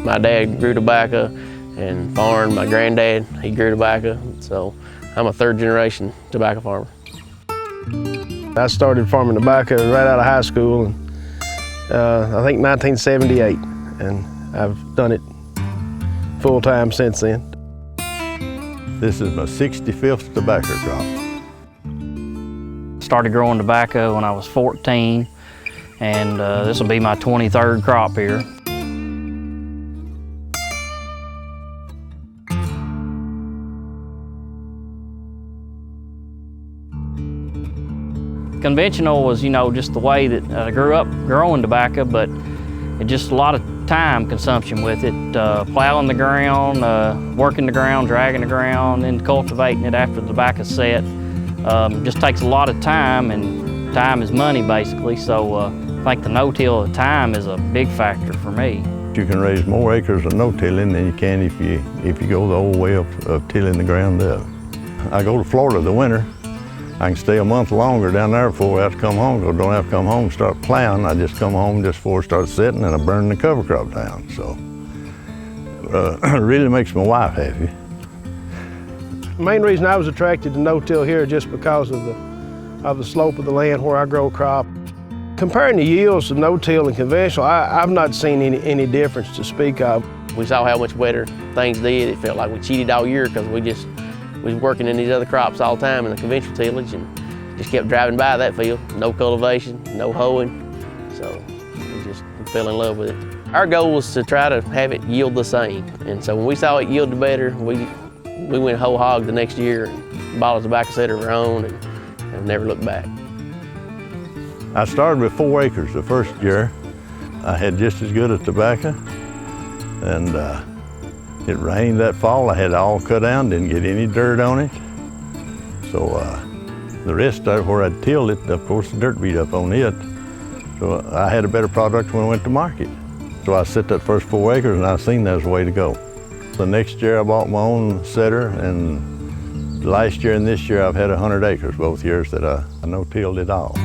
My dad grew tobacco and farmed. My granddad, he grew tobacco. So I'm a third generation tobacco farmer. I started farming tobacco right out of high school, I think 1978, and I've done it full time since then. This is my 65th tobacco crop. Started growing tobacco when I was 14, and this will be my 23rd crop here. Conventional was, just the way that I grew up growing tobacco, but it just a lot of time consumption with it. Plowing the ground, working the ground, dragging the ground, and cultivating it after the tobacco's set. Just takes a lot of time, and time is money basically, so I think the no-till time is a big factor for me. You can raise more acres of no-tilling than you can if you go the old way of tilling the ground up. I go to Florida the winter. I can stay a month longer down there before I have to come home, because I don't have to come home and start plowing. I just come home just before it starts setting, and I burn the cover crop down. So it really makes my wife happy. The main reason I was attracted to no-till here is just because of the slope of the land where I grow crop. Comparing the yields of no-till and conventional, I've not seen any difference to speak of. We saw how much better things did. It felt like we cheated all year because we was working in these other crops all the time in the conventional tillage, and just kept driving by that field. No cultivation, no hoeing, so we fell in love with it. Our goal was to try to have it yield the same, and so when we saw it yielded better, we went whole hog the next year and bought a tobacco set of our own and never looked back. I started with 4 acres the first year. I had just as good a tobacco, and it rained that fall. I had it all cut down, didn't get any dirt on it. So the rest of where I'd tilled it, of course, the dirt beat up on it. So I had a better product when I went to market. So I set that first 4 acres, and I seen that was the way to go. The next year I bought my own setter, and last year and this year I've had 100 acres, both years that I no-tilled it all.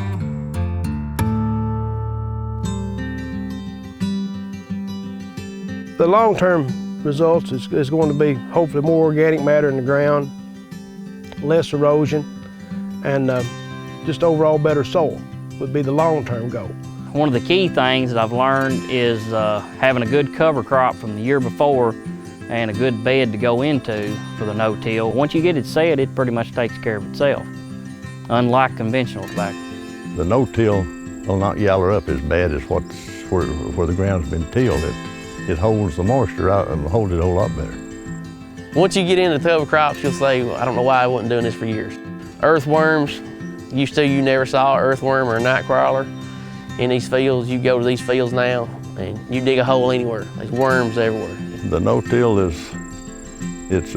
The long-term results is going to be hopefully more organic matter in the ground, less erosion, and just overall better soil would be the long-term goal. One of the key things that I've learned is having a good cover crop from the year before and a good bed to go into for the no-till. Once you get it set, it pretty much takes care of itself, unlike conventional tobacco. The no-till will not yaller up as bad as where the ground's been tilled. It holds the moisture out and holds it a whole lot better. Once you get into cover crops, you'll say, well, I don't know why I wasn't doing this for years. Earthworms, you never saw an earthworm or a night crawler in these fields. You go to these fields now and you dig a hole anywhere. There's worms everywhere. The no-till it's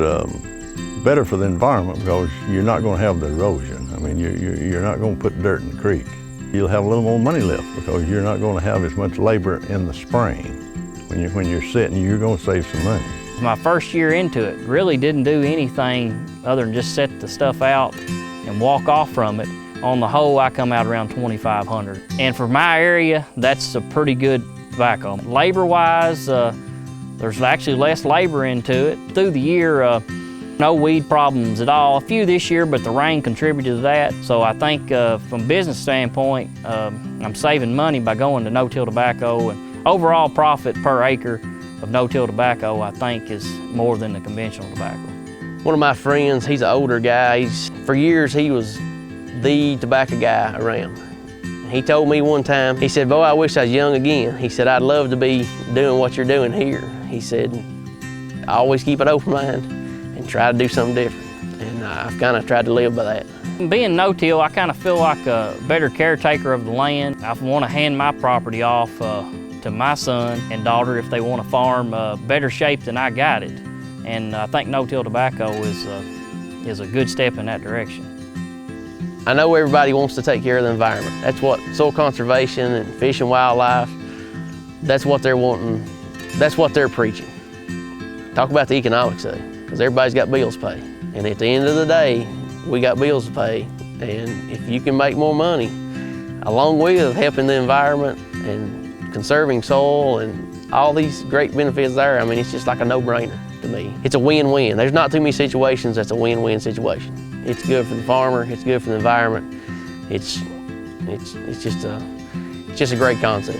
better for the environment because you're not going to have the erosion. I mean, you're not going to put dirt in the creek. You'll have a little more money left because you're not going to have as much labor in the spring. When you're setting, you're going to save some money. My first year into it, really didn't do anything other than just set the stuff out and walk off from it. On the whole, I come out around 2,500. And for my area, that's a pretty good tobacco. Labor-wise, there's actually less labor into it. Through the year, no weed problems at all. A few this year, but the rain contributed to that. So I think from a business standpoint, I'm saving money by going to no-till tobacco. And overall profit per acre of no-till tobacco, I think, is more than the conventional tobacco. One of my friends, he's an older guy. For years, he was the tobacco guy around. He told me one time, he said, boy, I wish I was young again. He said, I'd love to be doing what you're doing here. He said, I always keep an open mind and try to do something different. And I've kind of tried to live by that. Being no-till, I kind of feel like a better caretaker of the land. I want to hand my property off to my son and daughter if they want to farm better shape than I got it. And I think no-till tobacco is a good step in that direction. I know everybody wants to take care of the environment. That's what soil conservation and fish and wildlife, that's what they're wanting, that's what they're preaching. Talk about the economics of it, because everybody's got bills to pay. And at the end of the day, we got bills to pay. And if you can make more money, along with helping the environment and conserving soil and all these great benefits there, I mean, it's just like a no-brainer to me. It's a win-win. There's not too many situations that's a win-win situation. It's good for the farmer, it's good for the environment. It's just a great concept.